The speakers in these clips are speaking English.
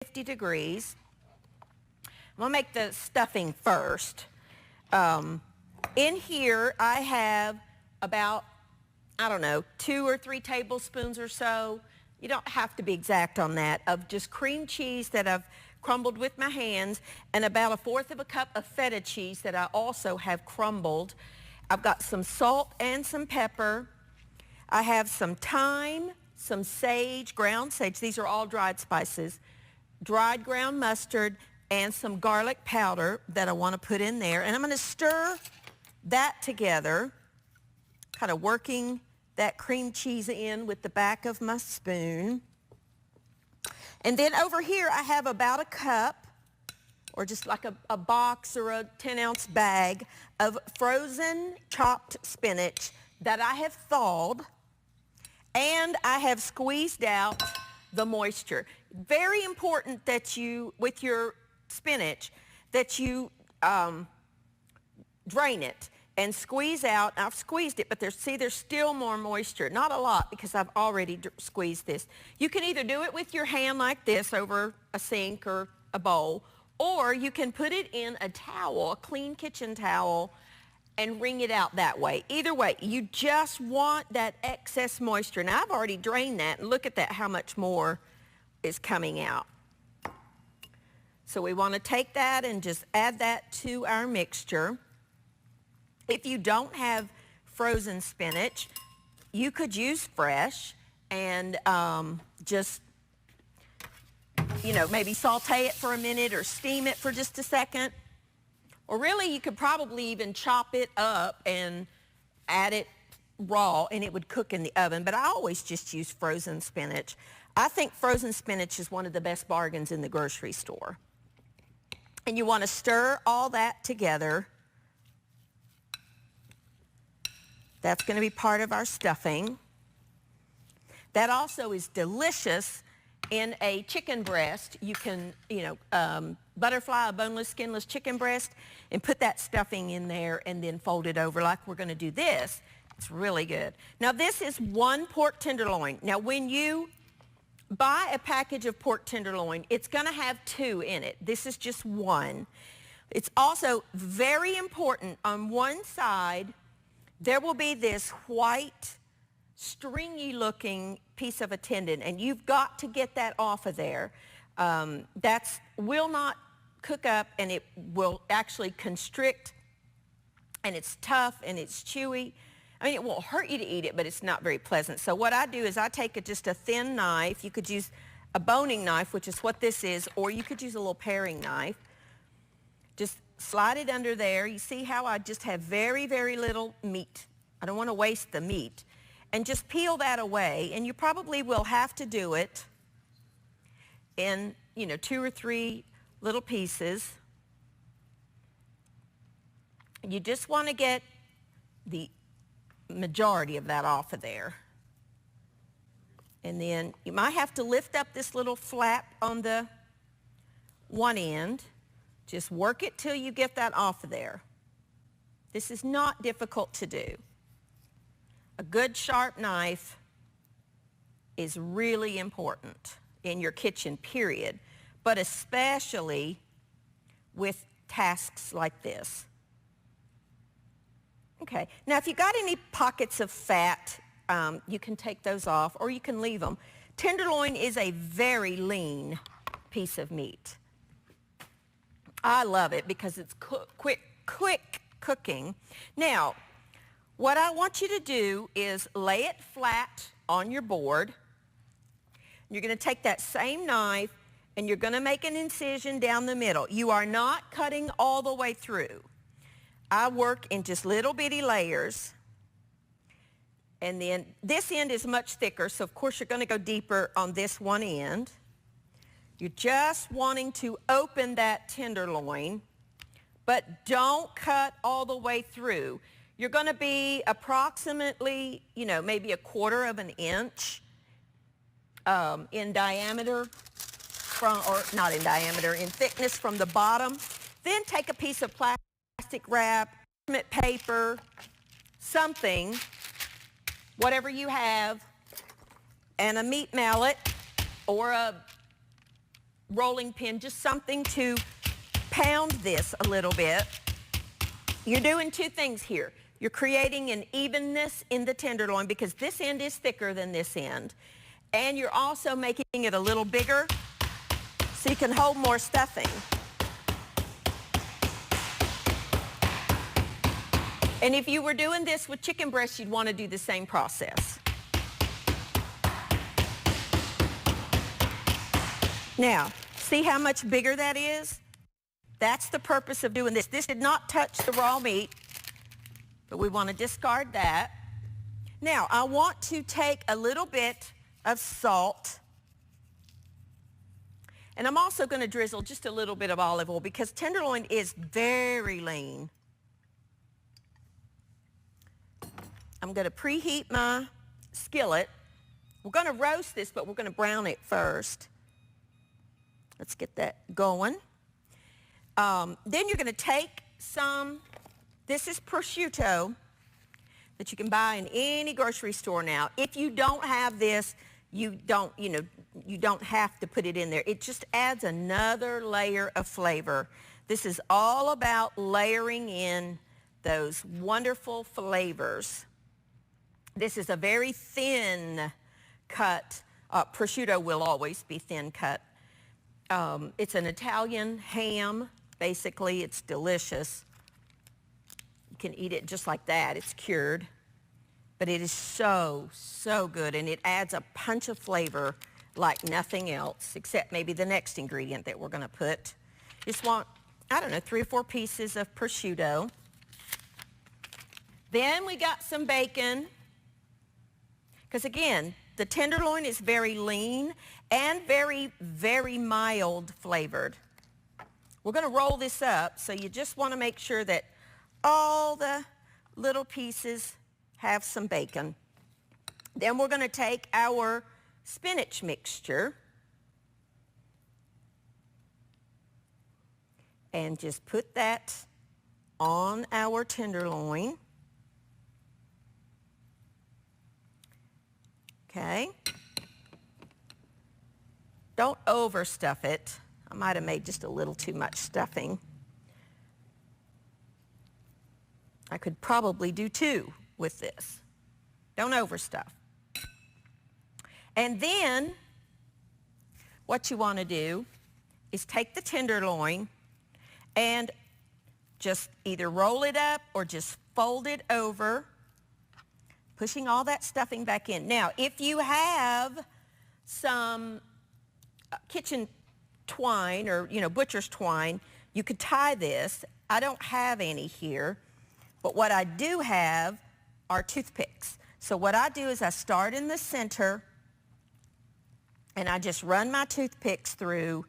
50 degrees. I'm gonna make the stuffing first. In here I have about, I don't know, 2 or 3 tablespoons or so. You don't have to be exact on that, of just cream cheese that I've crumbled with my hands, and about 1/4 of a cup of feta cheese that I also have crumbled. I've got some salt and some pepper. I have some thyme, some sage, ground sage. These are all dried spices. Dried ground mustard, and some garlic powder that I want to put in there. And I'm going to stir that together, kind of working that cream cheese in with the back of my spoon. And then over here I have about a cup, or just like a box or a 10-ounce bag of frozen chopped spinach that I have thawed, and I have squeezed out the moisture. Very important that you, with your spinach, that you drain it and squeeze out. I've squeezed it, but there's still more moisture. Not a lot, because I've already squeezed this. You can either do it with your hand like this over a sink or a bowl, or you can put it in a towel, a clean kitchen towel, and wring it out that way. Either way, you just want that excess moisture. Now, I've already drained that, and look at that, how much more is coming out. So we want to take that and just add that to our mixture. If you don't have frozen spinach, you could use fresh and just, you know, maybe saute it for a minute or steam it for just a second. Or really, you could probably even chop it up and add it raw, and it would cook in the oven. But I always just use frozen spinach. I think frozen spinach is one of the best bargains in the grocery store. And you want to stir all that together. That's going to be part of our stuffing. That also is delicious in a chicken breast. You can, butterfly a boneless, skinless chicken breast and put that stuffing in there and then fold it over like we're going to do this. It's really good. Now, this is 1 pork tenderloin. Now, when you buy a package of pork tenderloin, it's going to have 2 in it. This is just 1. It's also very important, on one side there will be this white, stringy looking piece of a tendon, and you've got to get that off of there. That will not cook up, and it will actually constrict, and it's tough and it's chewy. I mean, it won't hurt you to eat it, but it's not very pleasant. So what I do is I take just a thin knife. You could use a boning knife, which is what this is, or you could use a little paring knife. Just slide it under there. You see how I just have very, very little meat. I don't want to waste the meat. And just peel that away, and you probably will have to do it in, 2 or 3 little pieces. You just want to get the majority of that off of there. And then you might have to lift up this little flap on the one end. Just work it till you get that off of there. This is not difficult to do. A good sharp knife is really important in your kitchen, period, but especially with tasks like this. Okay, now if you got any pockets of fat, you can take those off, or you can leave them. Tenderloin is a very lean piece of meat. I love it because it's quick cooking. Now, what I want you to do is lay it flat on your board. You're going to take that same knife and you're going to make an incision down the middle. You are not cutting all the way through. I work in just little bitty layers. And then this end is much thicker, so of course you're going to go deeper on this one end. You're just wanting to open that tenderloin, but don't cut all the way through. You're going to be approximately, maybe 1/4 of an inch in diameter, not in diameter, in thickness from the bottom. Then take a piece of plastic wrap, paper, something, whatever you have, and a meat mallet or a rolling pin, just something to pound this a little bit. You're doing two things here. You're creating an evenness in the tenderloin because this end is thicker than this end. And you're also making it a little bigger so you can hold more stuffing. And if you were doing this with chicken breast, you'd want to do the same process. Now, see how much bigger that is? That's the purpose of doing this. This did not touch the raw meat, but we want to discard that. Now, I want to take a little bit of salt, and I'm also going to drizzle just a little bit of olive oil because tenderloin is very lean. I'm going to preheat my skillet. We're going to roast this, but we're going to brown it first. Let's get that going. Then you're going to take some, this is prosciutto that you can buy in any grocery store now. If you don't have this, you don't have to put it in there. It just adds another layer of flavor. This is all about layering in those wonderful flavors. This is a very thin cut. Prosciutto will always be thin cut. It's an Italian ham, basically. It's delicious. You can eat it just like that. It's cured. But it is so, so good, and it adds a punch of flavor like nothing else, except maybe the next ingredient that we're going to put. Just want, I don't know, 3 or 4 pieces of prosciutto. Then we got some bacon, because again, the tenderloin is very lean and very, very mild flavored. We're going to roll this up, so you just want to make sure that all the little pieces have some bacon. Then we're going to take our spinach mixture and just put that on our tenderloin. Okay. Don't overstuff it. I might have made just a little too much stuffing. I could probably do 2 with this. Don't overstuff. And then what you want to do is take the tenderloin and just either roll it up or just fold it over, pushing all that stuffing back in. Now, if you have some kitchen twine or, butcher's twine, you could tie this. I don't have any here, but what I do have are toothpicks. So what I do is I start in the center and I just run my toothpicks through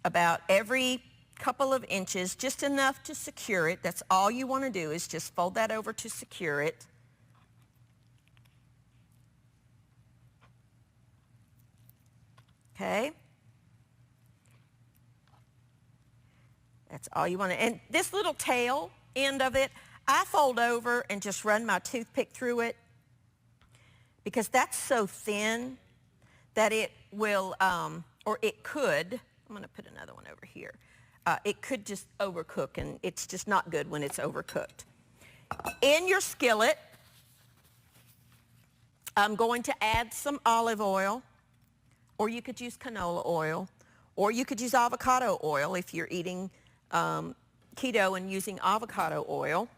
about every couple of inches, just enough to secure it. That's all you want to do is just fold that over to secure it. Okay. That's all you want to, and this little tail end of it, I fold over and just run my toothpick through it because that's so thin that it will, or it could, I'm going to put another one over here. It could just overcook, and it's just not good when it's overcooked. In your skillet, I'm going to add some olive oil, or you could use canola oil, or you could use avocado oil if you're eating keto and using avocado oil.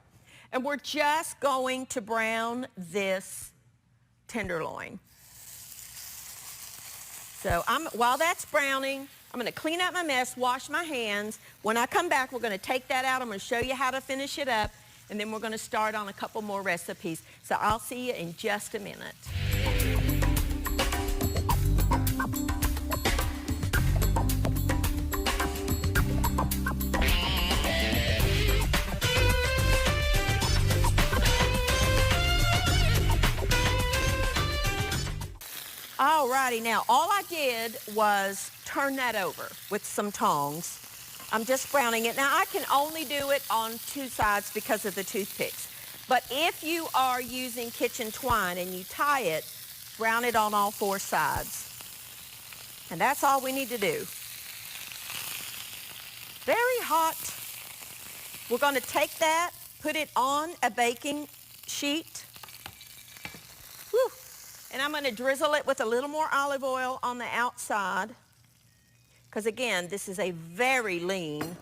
And we're just going to brown this tenderloin. So while that's browning, I'm going to clean up my mess, wash my hands. When I come back, we're going to take that out. I'm going to show you how to finish it up, and then we're going to start on a couple more recipes. So I'll see you in just a minute. Alrighty, now all I did was turn that over with some tongs. I'm just browning it. Now I can only do it on 2 sides because of the toothpicks. But if you are using kitchen twine and you tie it, brown it on all 4 sides. And that's all we need to do. very hot. We're going to take that, put it on a baking sheet. Whew. And I'm going to drizzle it with a little more olive oil on the outside. Because again, this is a very lean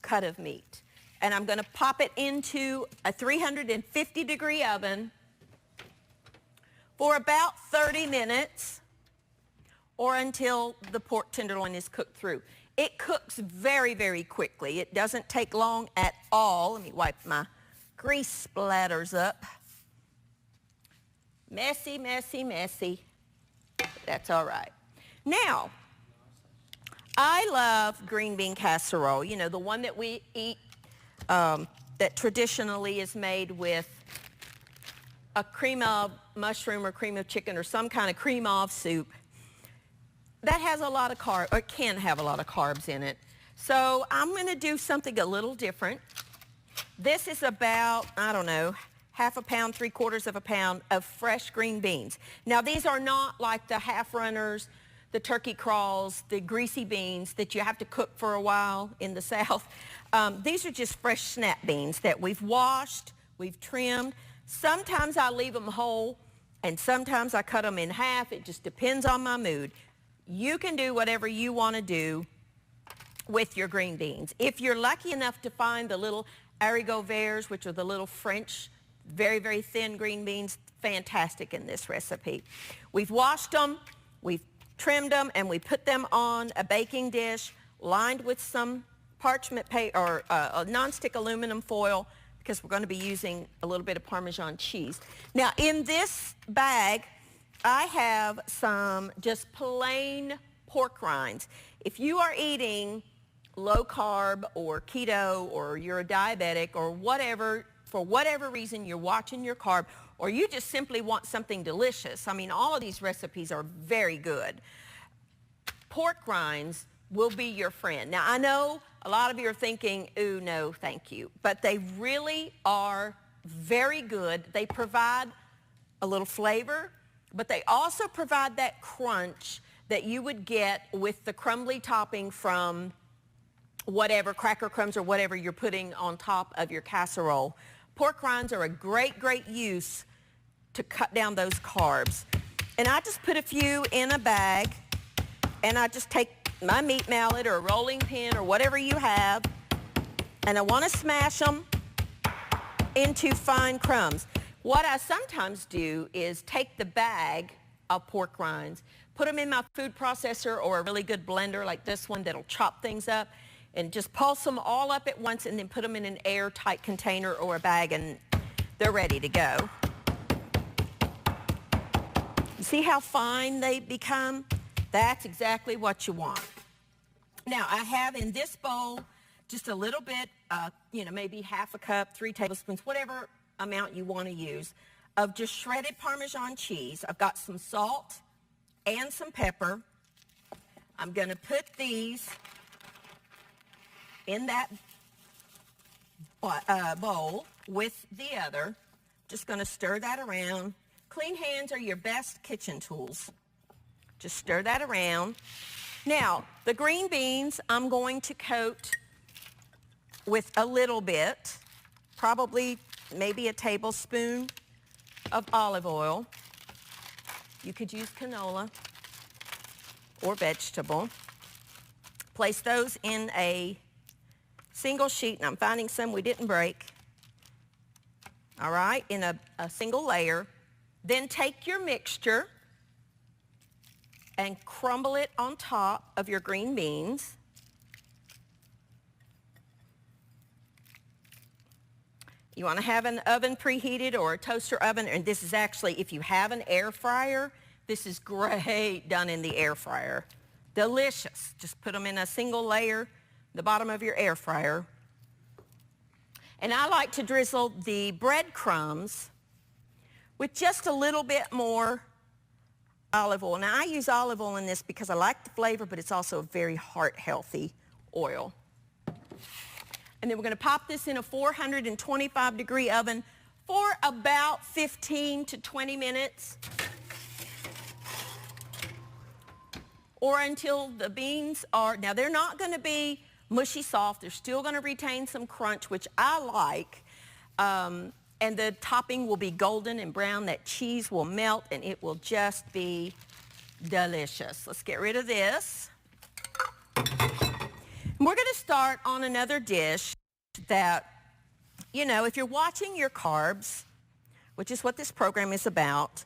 cut of meat. And I'm going to pop it into a 350-degree oven for about 30 minutes or until the pork tenderloin is cooked through. It cooks very, very quickly. It doesn't take long at all. Let me wipe my grease splatters up. Messy, messy, messy. That's all right. Now, I love green bean casserole. You know, the one that we eat that traditionally is made with a cream of mushroom or cream of chicken or some kind of cream of soup. That has a lot of carbs, or can have a lot of carbs in it. So I'm going to do something a little different. This is about, I don't know, half a pound, 3/4 of a pound of fresh green beans. Now these are not like the half runners, the turkey crawls, the greasy beans that you have to cook for a while in the South. These are just fresh snap beans that we've washed, we've trimmed. Sometimes I leave them whole and sometimes I cut them in half. It just depends on my mood. You can do whatever you want to do with your green beans. If you're lucky enough to find the little haricots verts, which are the little French, very, very thin green beans, fantastic in this recipe. We've washed them, we've trimmed them, and we put them on a baking dish lined with some parchment paper or a nonstick aluminum foil because we're going to be using a little bit of Parmesan cheese. Now in this bag, I have some just plain pork rinds. If you are eating low carb or keto or you're a diabetic or whatever, for whatever reason you're watching your carb or you just simply want something delicious, I mean, all of these recipes are very good. Pork rinds will be your friend. Now, I know a lot of you are thinking, ooh, no, thank you. But they really are very good. They provide a little flavor, but they also provide that crunch that you would get with the crumbly topping from whatever, cracker crumbs or whatever you're putting on top of your casserole. Pork rinds are a great, great use to cut down those carbs. And I just put a few in a bag, and I just take my meat mallet or a rolling pin or whatever you have, and I want to smash them into fine crumbs. What I sometimes do is take the bag of pork rinds, put them in my food processor or a really good blender like this one that'll chop things up, and just pulse them all up at once and then put them in an airtight container or a bag, and they're ready to go. You see how fine they become? That's exactly what you want. Now, I have in this bowl just a little bit, maybe half a cup, 3 tablespoons, whatever amount you want to use, of just shredded Parmesan cheese. I've got some salt and some pepper. I'm going to put these in that bowl with the other. Just going to stir that around. Clean hands are your best kitchen tools. Just stir that around. Now, the green beans I'm going to coat with a little bit, probably maybe a tablespoon of olive oil. You could use canola or vegetable. Place those in a single sheet, and I'm finding some we didn't break. All right, in a single layer. Then take your mixture and crumble it on top of your green beans. You want to have an oven preheated or a toaster oven, and this is actually, if you have an air fryer, this is great done in the air fryer. Delicious. Just put them in a single layer, the bottom of your air fryer. And I like to drizzle the breadcrumbs with just a little bit more olive oil. Now, I use olive oil in this because I like the flavor, but it's also a very heart-healthy oil. And then we're going to pop this in a 425-degree oven for about 15 to 20 minutes, or until the beans are, now they're not going to be mushy soft. They're still going to retain some crunch, which I like. And the topping will be golden and brown. That cheese will melt, and it will just be delicious. Let's get rid of this. And we're going to start on another dish that, you know, if you're watching your carbs, which is what this program is about,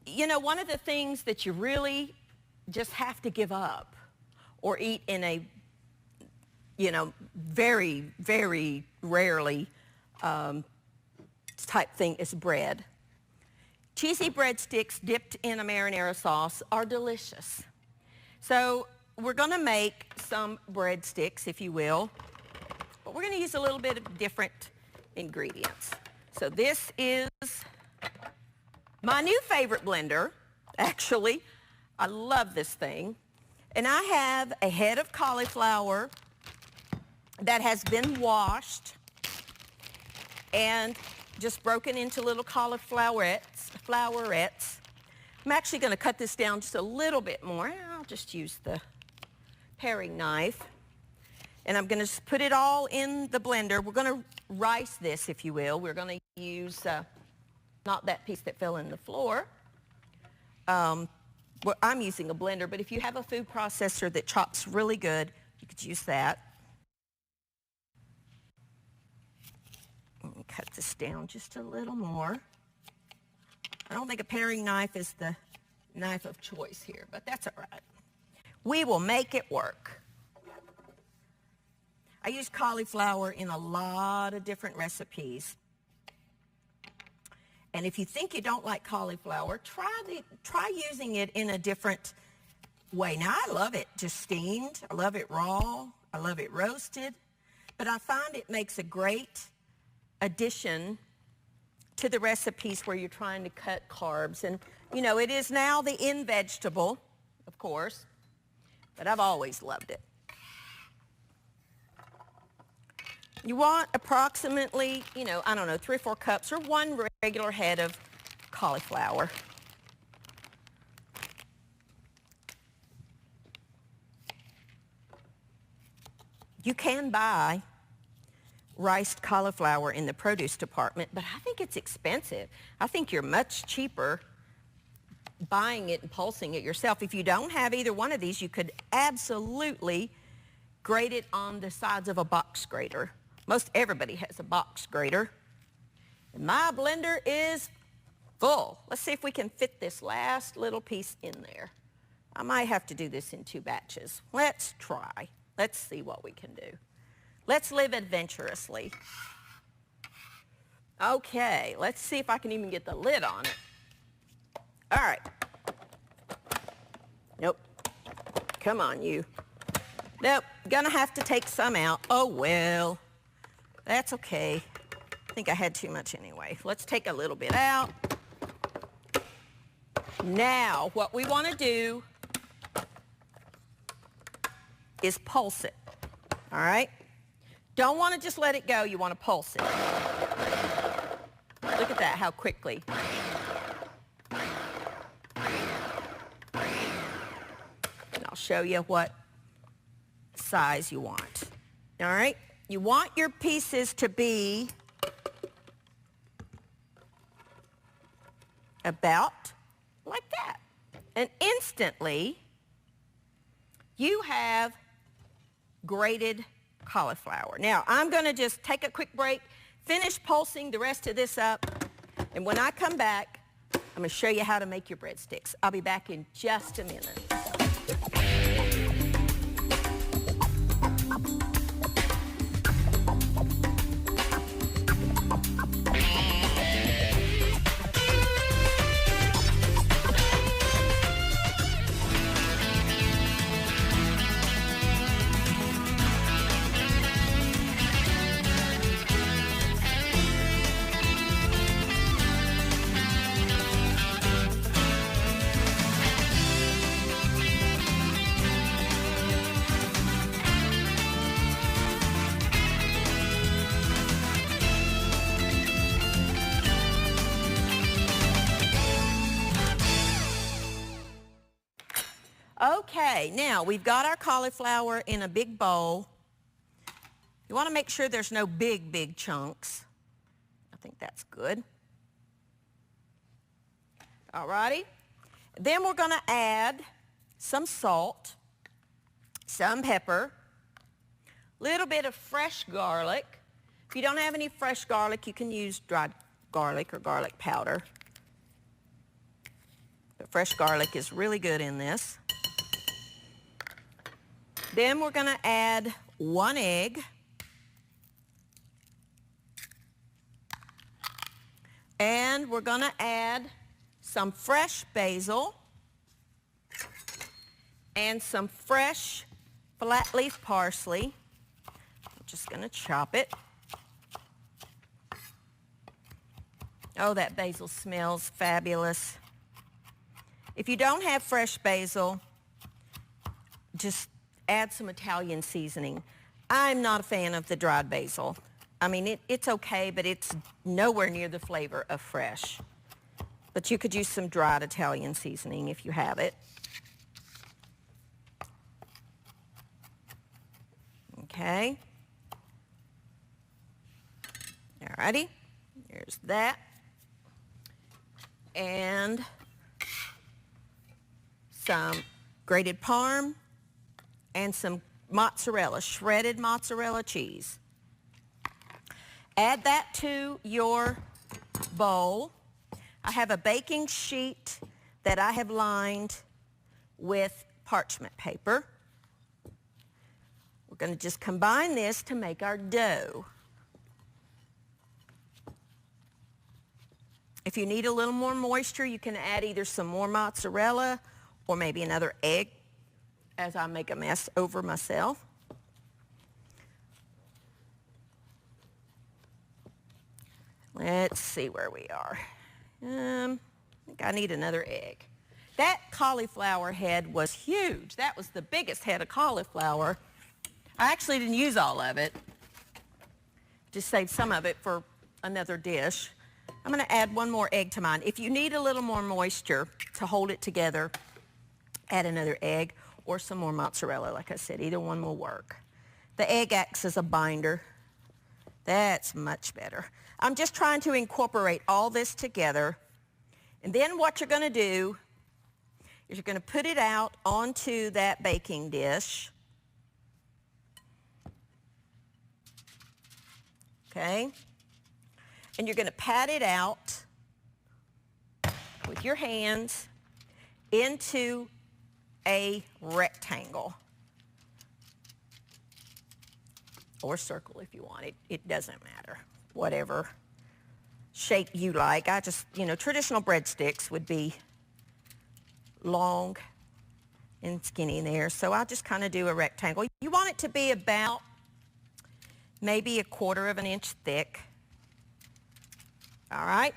you know, one of the things that you really just have to give up or eat in a, you know, very, very rarely type thing is bread. Cheesy breadsticks dipped in a marinara sauce are delicious. So we're going to make some breadsticks, if you will, but we're going to use a little bit of different ingredients. So this is my new favorite blender, actually. I love this thing. And I have a head of cauliflower that has been washed and just broken into little cauliflowerettes. I'm actually going to cut this down just a little bit more. I'll just use the paring knife. And I'm going to just put it all in the blender. We're going to rice this, if you will. We're going to use, not that piece that fell in the floor. Well, I'm using a blender, but if you have a food processor that chops really good, you could use that. Let me cut this down just a little more. I don't think a paring knife is the knife of choice here, but that's all right. We will make it work. I use cauliflower in a lot of different recipes. And if you think you don't like cauliflower, try using it in a different way. Now, I love it just steamed. I love it raw. I love it roasted. But I find it makes a great addition to the recipes where you're trying to cut carbs. And, you know, it is now the in vegetable, of course, but I've always loved it. You want approximately, you know, I don't know, 3 or 4 cups or 1 regular head of cauliflower. You can buy riced cauliflower in the produce department, but I think it's expensive. I think you're much cheaper buying it and pulsing it yourself. If you don't have either one of these, you could absolutely grate it on the sides of a box grater. Most everybody has a box grater. And my blender is full. Let's see if we can fit this last little piece in there. I might have to do this in 2 batches. Let's try. Let's see what we can do. Let's live adventurously. Okay, let's see if I can even get the lid on it. All right. Nope. Come on, you. Nope, gonna have to take some out. Oh, well. That's okay. I think I had too much anyway. Let's take a little bit out. Now, what we want to do is pulse it, all right? Don't want to just let it go. You want to pulse it. Look at that, how quickly. And I'll show you what size you want, all right? You want your pieces to be about like that. And instantly, you have grated cauliflower. Now, I'm going to just take a quick break, finish pulsing the rest of this up, and when I come back, I'm going to show you how to make your breadsticks. I'll be back in just a minute. Okay, now we've got our cauliflower in a big bowl. You want to make sure there's no big chunks. I think that's good. All righty. Then we're going to add some salt, some pepper, a little bit of fresh garlic. If you don't have any fresh garlic, you can use dried garlic or garlic powder. But fresh garlic is really good in this. Then we're going to add 1 egg. And we're going to add some fresh basil and some fresh flat leaf parsley. I'm just going to chop it. Oh, that basil smells fabulous. If you don't have fresh basil, just add some Italian seasoning. I'm not a fan of the dried basil. I mean, it's okay, but it's nowhere near the flavor of fresh. But you could use some dried Italian seasoning if you have it. Okay. Alrighty. There's that. And some grated parm and some mozzarella, shredded mozzarella cheese. Add that to your bowl. I have a baking sheet that I have lined with parchment paper. We're going to just combine this to make our dough. If you need a little more moisture, you can add either some more mozzarella or maybe another egg, as I make a mess over myself. Let's see where we are. I think I need another egg. That cauliflower head was huge. That was the biggest head of cauliflower. I actually didn't use all of it. Just saved some of it for another dish. I'm going to add 1 more egg to mine. If you need a little more moisture to hold it together, add another egg or some more mozzarella. Like I said, either one will work. The egg acts as a binder. That's much better. I'm just trying to incorporate all this together. And then what you're going to do is you're going to put it out onto that baking dish. Okay? And you're going to pat it out with your hands into a rectangle. Or circle if you want it. It doesn't matter. Whatever shape you like. I just, traditional breadsticks would be long and skinny there. So I'll just kind of do a rectangle. You want it to be about maybe 1/4 of an inch thick. All right.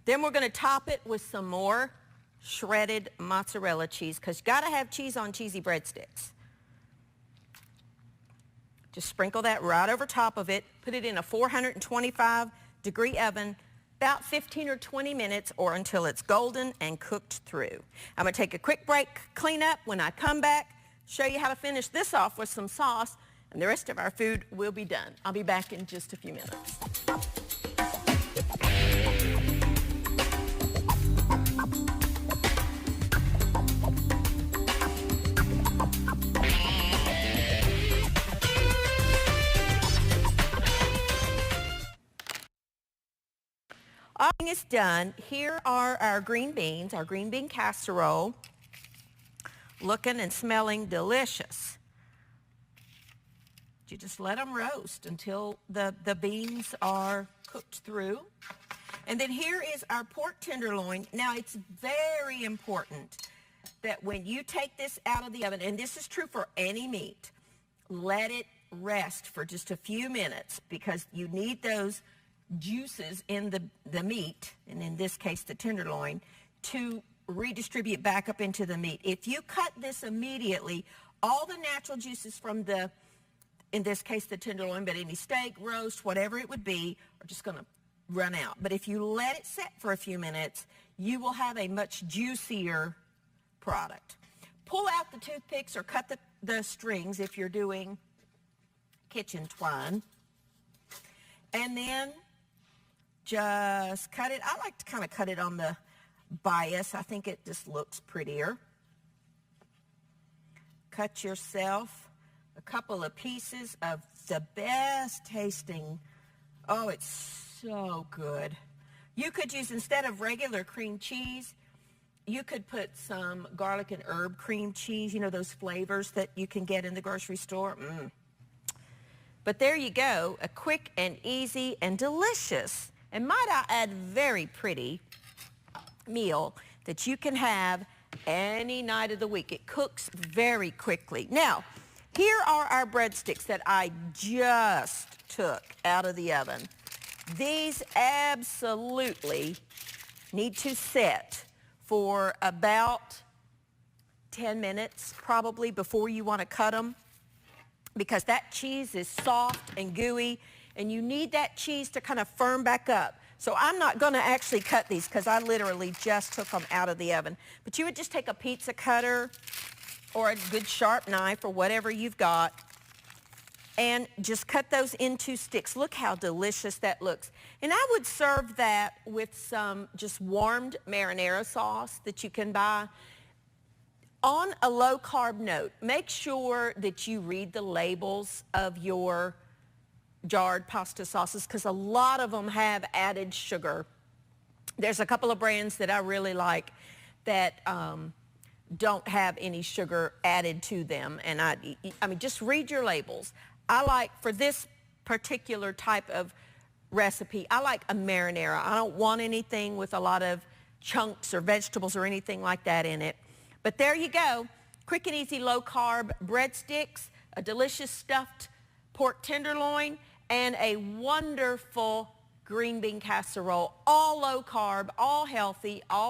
Then we're going to top it with some more shredded mozzarella cheese, because you got to have cheese on cheesy breadsticks. Just sprinkle that right over top of it. Put it in a 425-degree oven about 15 or 20 minutes or until it's golden and cooked through. I'm going to take a quick break, clean up. When I come back, show you how to finish this off with some sauce, and the rest of our food will be done. I'll be back in just a few minutes. All is done. Here are our green beans, our green bean casserole, looking and smelling delicious. You just let them roast until the beans are cooked through. And then here is our pork tenderloin. Now, it's very important that when you take this out of the oven, and this is true for any meat, let it rest for just a few minutes, because you need those juices in the meat, and in this case the tenderloin, to redistribute back up into the meat. If you cut this immediately, all the natural juices from in this case the tenderloin, but any steak, roast, whatever it would be, are just going to run out. But if you let it set for a few minutes, you will have a much juicier product. Pull out the toothpicks or cut the strings if you're doing kitchen twine. And then just cut it. I like to kind of cut it on the bias. I think it just looks prettier. Cut yourself a couple of pieces of the best tasting. Oh, it's so good. You could use, instead of regular cream cheese, you could put some garlic and herb cream cheese, you know, those flavors that you can get in the grocery store. But there you go, a quick and easy and delicious, and might I add, very pretty meal that you can have any night of the week. It cooks very quickly. Now, here are our breadsticks that I just took out of the oven. These absolutely need to set for about 10 minutes probably before you want to cut them, because that cheese is soft and gooey and you need that cheese to kind of firm back up. So I'm not going to actually cut these because I literally just took them out of the oven. But you would just take a pizza cutter or a good sharp knife or whatever you've got and just cut those into sticks. Look how delicious that looks. And I would serve that with some just warmed marinara sauce that you can buy. On a low-carb note, make sure that you read the labels of your jarred pasta sauces because a lot of them have added sugar. There's a couple of brands that I really like that don't have any sugar added to them. And I mean, just read your labels. I like, for this particular type of recipe, I like a marinara. I don't want anything with a lot of chunks or vegetables or anything like that in it. But there you go, quick and easy low-carb breadsticks, a delicious stuffed pork tenderloin, and a wonderful green bean casserole, all low-carb, all healthy, all